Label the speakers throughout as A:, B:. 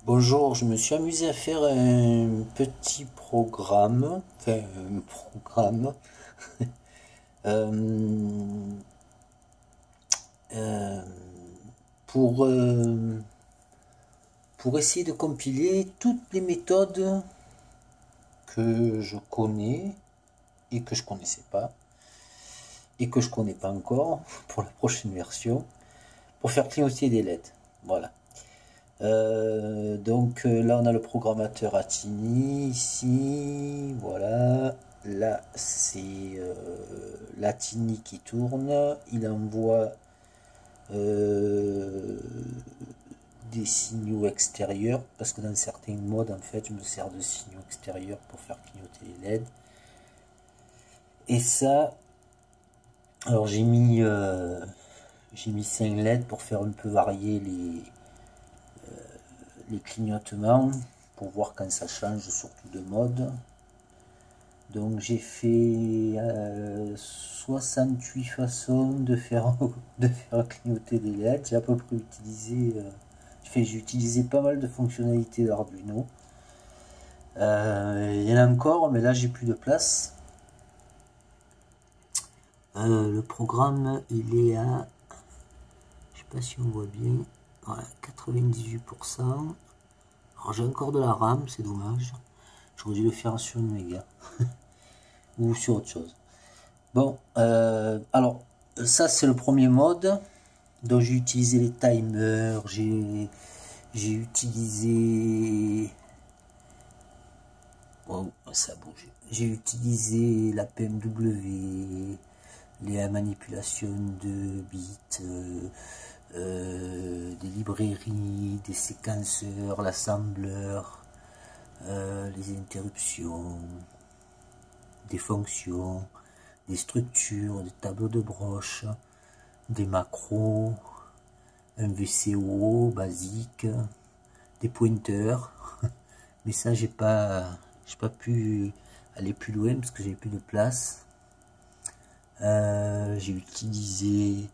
A: Bonjour, je me suis amusé à faire un petit programme, enfin un programme, euh, euh, pour, euh, pour essayer de compiler toutes les méthodes que je connais et que je connaissais pas et que je connais pas encore pour la prochaine version pour faire clignoter des LED. Voilà. Là on a le programmateur Atini ici, voilà. Là c'est l'Atini qui tourne, il envoie euh, des signaux extérieurs parce que dans certains modes en fait je me sers de signaux extérieurs pour faire clignoter les LED. Et ça, alors j'ai mis 5 LED pour faire un peu varier les clignotements pour voir quand ça change surtout de mode. Donc j'ai fait 68 façons de faire clignoter des LED. J'ai à peu près utilisé, j'ai utilisé pas mal de fonctionnalités d'Arduino. Il y en a encore, mais là j'ai plus de place. Le programme il est à, je sais pas si on voit bien, voilà, 98%. Alors j'ai encore de la RAM, c'est dommage. J'aurais dû le faire sur une méga ou sur autre chose. Bon, alors ça c'est le premier mode. Donc j'ai utilisé les timers, j'ai utilisé, oh, ça a bougé. J'ai utilisé la PMW, les manipulations de bits, des librairies, des séquenceurs, l'assembleur, les interruptions, des fonctions, des structures, des tableaux de broche, des macros, un VCO basique, des pointers. Mais ça j'ai pas pu aller plus loin parce que j'ai plus de place. J'ai utilisé,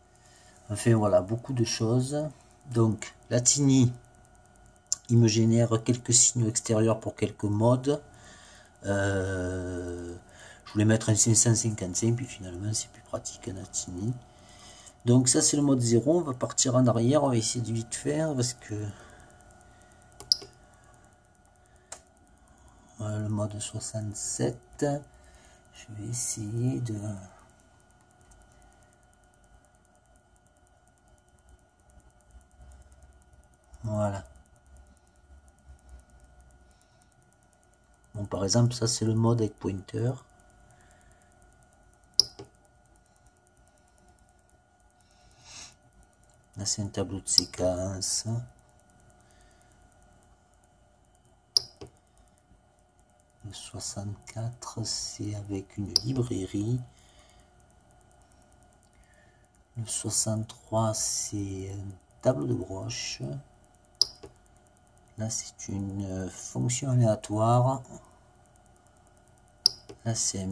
A: enfin voilà, beaucoup de choses. Donc l'Atini, il me génère quelques signaux extérieurs pour quelques modes. Je voulais mettre un 555, puis finalement c'est plus pratique un Atini. Donc ça c'est le mode 0, on va partir en arrière, on va essayer de vite faire parce que voilà, le mode 67, je vais essayer de... Voilà. Bon, par exemple, ça c'est le mode avec pointer. Là c'est un tableau de séquence. Le 64 c'est avec une librairie. Le 63 c'est un tableau de broche. Là c'est une fonction aléatoire. Là c'est un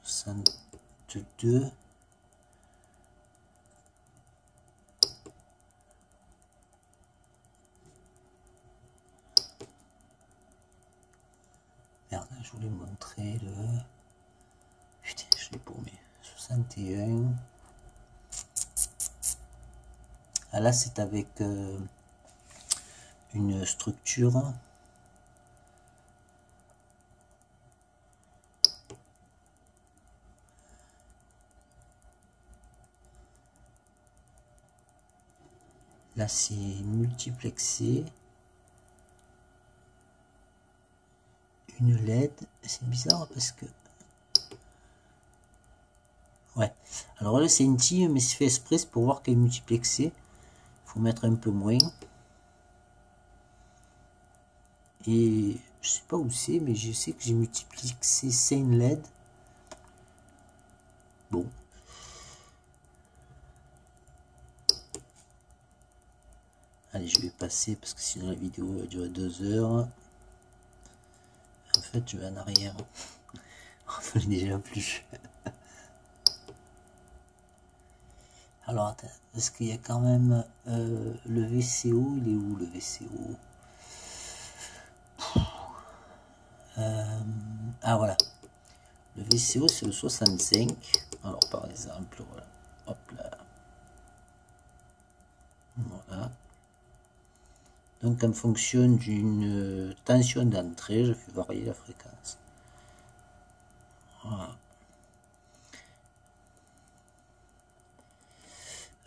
A: 62. Merde, je voulais montrer le... Putain, je l'ai paumé. 61. Ah, là, c'est avec une structure. Là, c'est multiplexé. Une LED. C'est bizarre parce que... Ouais. Alors là, c'est une tige, mais c'est fait exprès pour voir qu'elle est multiplexée. Il faut mettre un peu moins. Et je sais pas où c'est, mais je sais que j'ai multiplexé 5 LED. Bon. Allez, je vais passer parce que sinon la vidéo va durer 2 heures. En fait, je vais en arrière. On ne déjà plus. Alors, attends, est-ce qu'il y a quand même le VCO? Il est où le VCO? Ah, voilà. Le VCO, c'est le 65. Alors, par exemple, voilà. Hop là. Voilà. Donc, en fonction d'une tension d'entrée, je fais varier la fréquence. Voilà.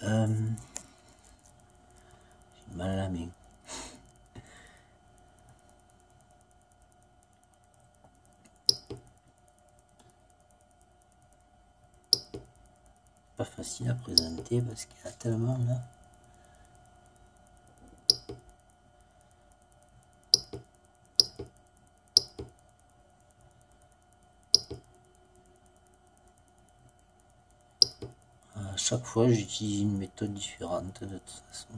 A: J'ai mal à la main. Pas facile à présenter parce qu'il y a tellement là. À chaque fois, j'utilise une méthode différente de toute façon.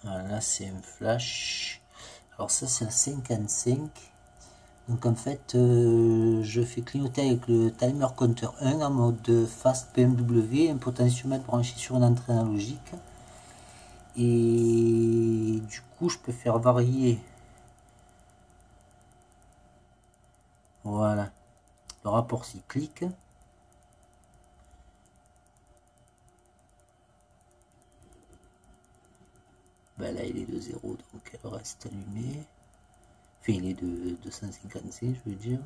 A: Voilà, c'est un flash. Alors ça, c'est la 55. Donc en fait, je fais clignoter avec le timer counter 1 en mode fast PMW, un potentiomètre branché sur une entrée analogique. Et du coup, je peux faire varier. Voilà. Le rapport cyclique. Ben là, il est de 0, donc elle reste allumée. Enfin, il est de 256, je veux dire.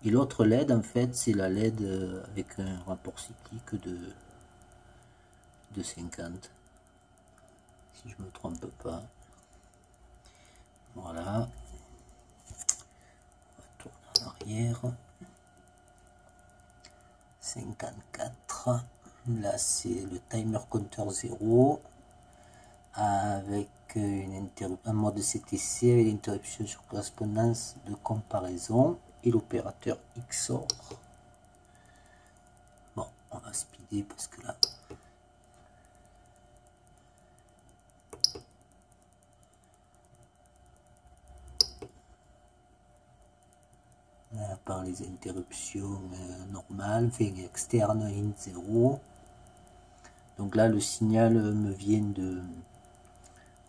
A: Et l'autre LED, en fait, c'est la LED avec un rapport cyclique de 50. Si je me trompe pas. Voilà. On va tourner en arrière. 54. Là, c'est le timer counter 0 avec un mode CTC avec l'interruption sur correspondance de comparaison et l'opérateur XOR. Bon, on va speeder parce que là, par les interruptions normales, enfin externes, int 0. Donc là, le signal me vient de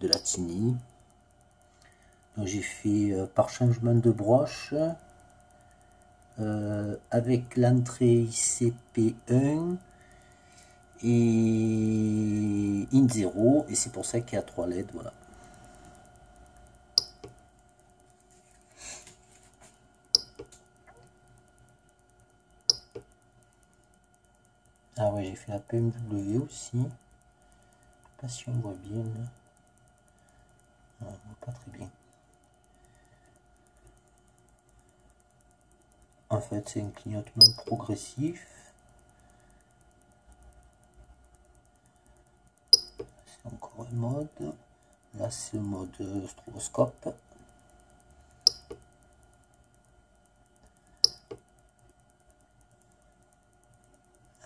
A: la TINI. Donc j'ai fait par changement de broche avec l'entrée ICP1 et int 0, et c'est pour ça qu'il y a 3 LED. Voilà. Ah ouais, j'ai fait la PMW aussi. Je sais pas si on voit bien là. Non, on voit pas très bien. En fait, c'est un clignotement progressif. C'est encore un mode. Là, c'est le mode stroboscope. Là,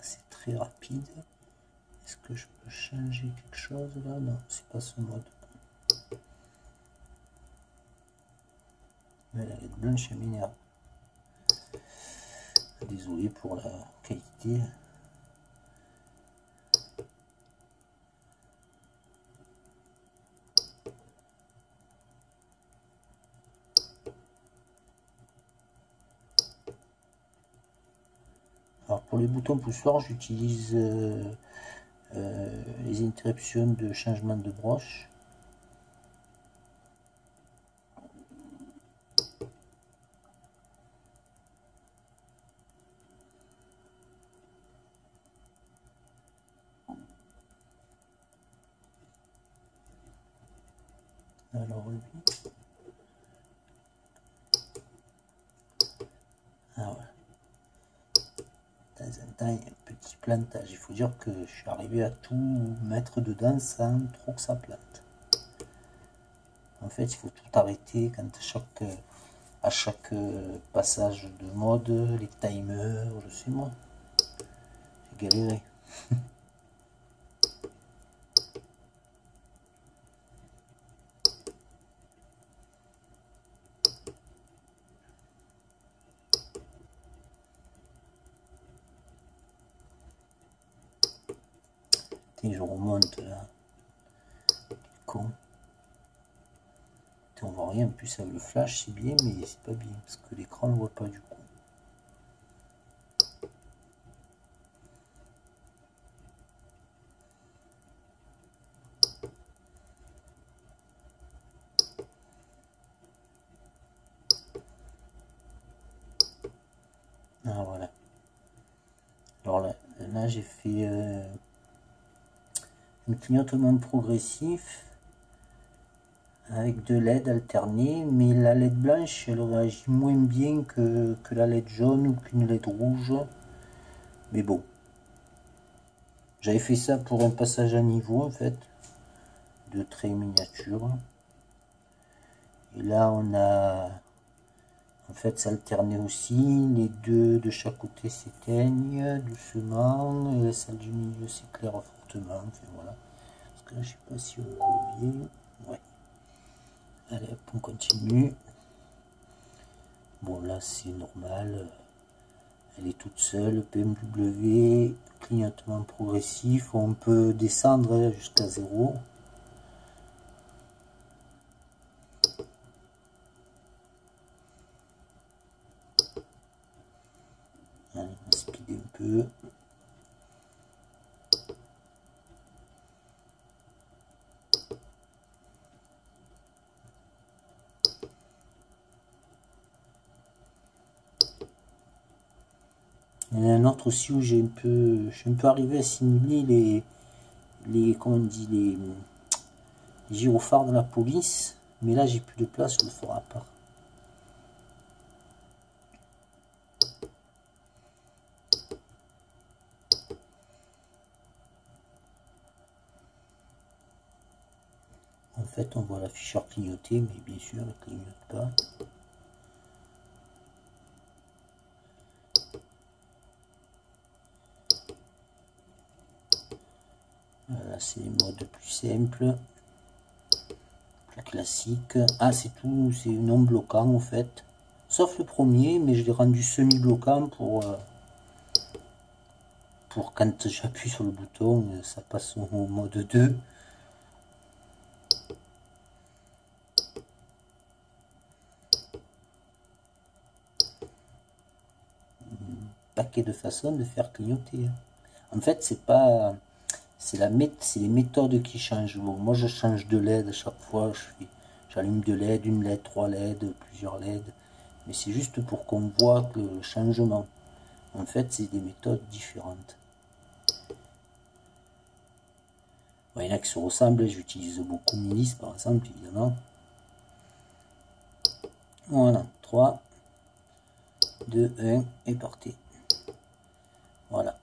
A: c'est très rapide. Est-ce que je peux changer quelque chose là? Non, c'est pas ce mode. Mais la LED blanche est minéral. Désolé pour la qualité. Alors pour les boutons poussoirs, j'utilise les interruptions de changement de broche. Alors lui. Ah ouais. De temps en temps, il y a un petit plantage. Il faut dire que je suis arrivé à tout mettre dedans sans trop que ça plante. En fait, il faut tout arrêter quand à chaque passage de mode, les timers, je sais moi. J'ai galéré. je remonte là. Con. On voit rien, en plus avec le flash c'est bien, mais c'est pas bien parce que l'écran ne voit pas du coup. Ah voilà. Alors là j'ai fait un clignotement progressif avec deux LED alternés, mais la LED blanche elle réagit moins bien que la LED jaune ou qu'une LED rouge. Mais bon, j'avais fait ça pour un passage à niveau en fait, de traits miniature. Et là on a en fait s'alterner aussi, les deux de chaque côté s'éteignent doucement, et celle du milieu s'éclaire fortement, enfin voilà. Parce que là je sais pas si on voit bien, ouais. Allez hop, on continue. Bon là c'est normal, elle est toute seule, BMW, clignotement progressif, on peut descendre jusqu'à 0. Allez, on speed un peu. Il y en a un autre aussi où je suis un peu arrivé à simuler comment on dit, les gyrophares de la police, mais là j'ai plus de place, je le ferai à part. En fait on voit l'afficheur clignoter, mais bien sûr il ne clignote pas. Voilà, c'est les modes plus simples, plus classiques. Ah c'est tout, c'est non bloquant en fait. Sauf le premier, mais je l'ai rendu semi-bloquant pour quand j'appuie sur le bouton, ça passe au mode 2. Paquet de façons de faire clignoter. En fait, c'est pas... c'est les méthodes qui changent. Bon, moi, je change de LED à chaque fois. J'allume deux LED, une LED, trois LED, plusieurs LED. Mais c'est juste pour qu'on voit le changement. En fait, c'est des méthodes différentes. Bon, il y en a qui se ressemblent. J'utilise beaucoup Milice, par exemple, évidemment. Voilà, 3, 2, 1, et partez. Voilà.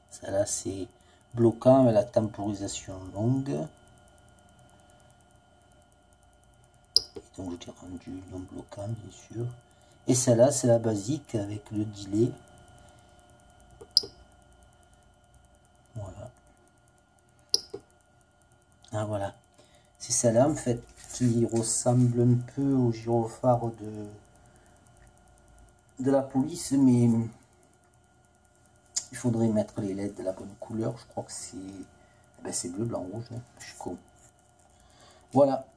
A: Ça là, c'est bloquant avec la temporisation longue. Et donc je l'ai rendu non bloquant bien sûr. Et celle-là c'est la basique avec le delay. Voilà. Ah voilà. C'est celle-là en fait qui ressemble un peu au gyrophare de la police, mais il faudrait mettre les LED de la bonne couleur. Je crois que c'est bleu, blanc, rouge. Hein. Je suis con. Voilà.